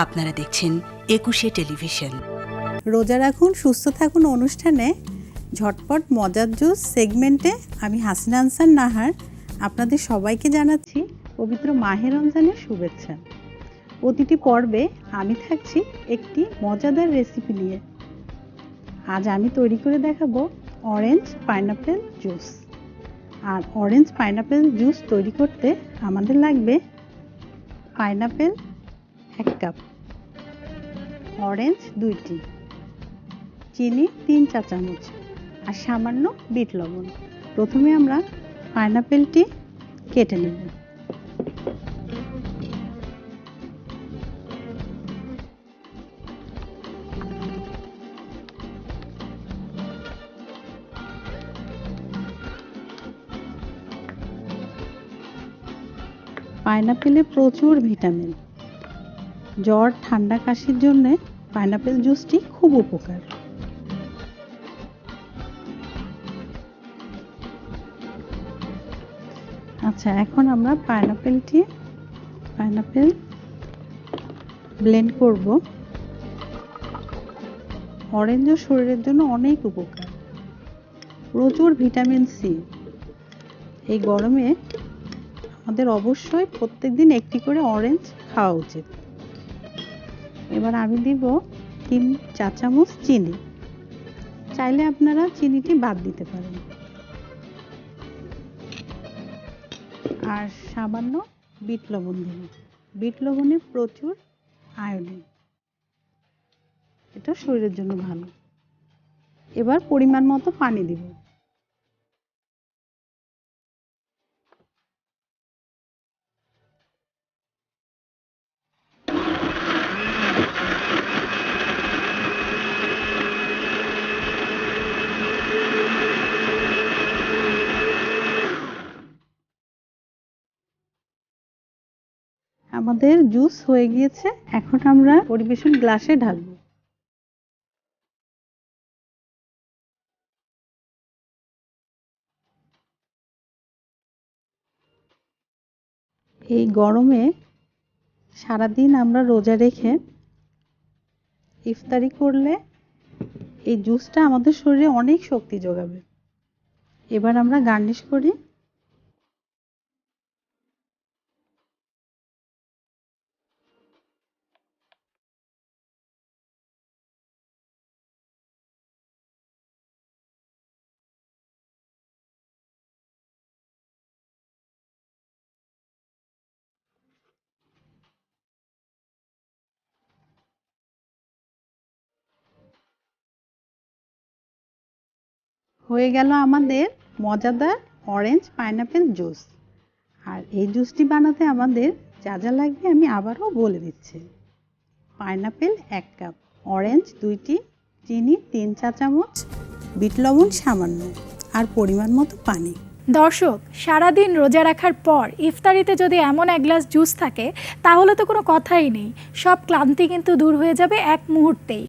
আপনারা দেখছেন ২১শে টেলিভিশন। রোজা রাখুন সুস্থ থাকুন অনুষ্ঠানে ঝটপট মজার জুস সেগমেন্টে আমি হাসিনা আনসার নাহার আপনাদের সবাইকে জানাচ্ছি পবিত্র মাহে রমজানের শুভেচ্ছা। প্রতিটি পর্বে আমি থাকছি একটি মজাদার রেসিপি নিয়ে। আজ আমি তৈরি করে দেখাবো অরেঞ্জ পাইনাপেল জুস। আর অরেঞ্জ পাইনাপেল জুস তৈরি করতে আমাদের লাগবে পাইনাপেল 1 কাপ, অরেঞ্জ 2টি, চিনি 3 চা চামচ আর সামান্য বিট লবণ। প্রথমে আমরা পাইনাপেলটি কেটে নেব। পাইনাপেলে প্রচুর ভিটামিন, জ্বর ঠান্ডা কাশির জন্য পাইনাপেল জুসটি খুব উপকার। আচ্ছা, এখন আমরা পাইনাপেল ব্লেন্ড করব। অরেঞ্জও শরীরের জন্য অনেক উপকার, প্রচুর ভিটামিন সি। এই গরমে আমাদের অবশ্যই প্রত্যেকদিন একটি করে অরেঞ্জ খাওয়া উচিত। এবার আমি দিব 3 চা চামচ চিনি, চাইলে আপনারা চিনিটি বাদ দিতে পারেন। আর সামান্য বিট লবণ দিব। বিট লবণে প্রচুর আয়োডিন, এটা শরীরের জন্য ভালো। এবার পরিমাণ মতো পানি দিব। আমাদের জুস হয়ে গিয়েছে, এখন আমরা পরিবেশন গ্লাসে ঢালব। এই গরমে সারাদিন আমরা রোজা রেখে ইফতারি করলে এই জুসটা আমাদের শরীরে অনেক শক্তি যোগাবে। এবার আমরা গার্নিশ করি। হয়ে গেল আমাদের মজাদার অরেঞ্জ পাইনাপেল জুস। আর এই জুসটি বানাতে আমাদের যা যা লাগবে আমি আবারও বলে দিচ্ছি। পাইনাপেল 1 কাপ, অরেঞ্জ 2টি, চিনি 3 চা চামচ, বিট লবণ সামান্য আর পরিমাণ মতো পানি। দর্শক, সারাদিন রোজা রাখার পর ইফতারিতে যদি এমন এক গ্লাস জুস থাকে তাহলে তো কোনো কথাই নেই, সব ক্লান্তি কিন্তু দূর হয়ে যাবে এক মুহূর্তেই।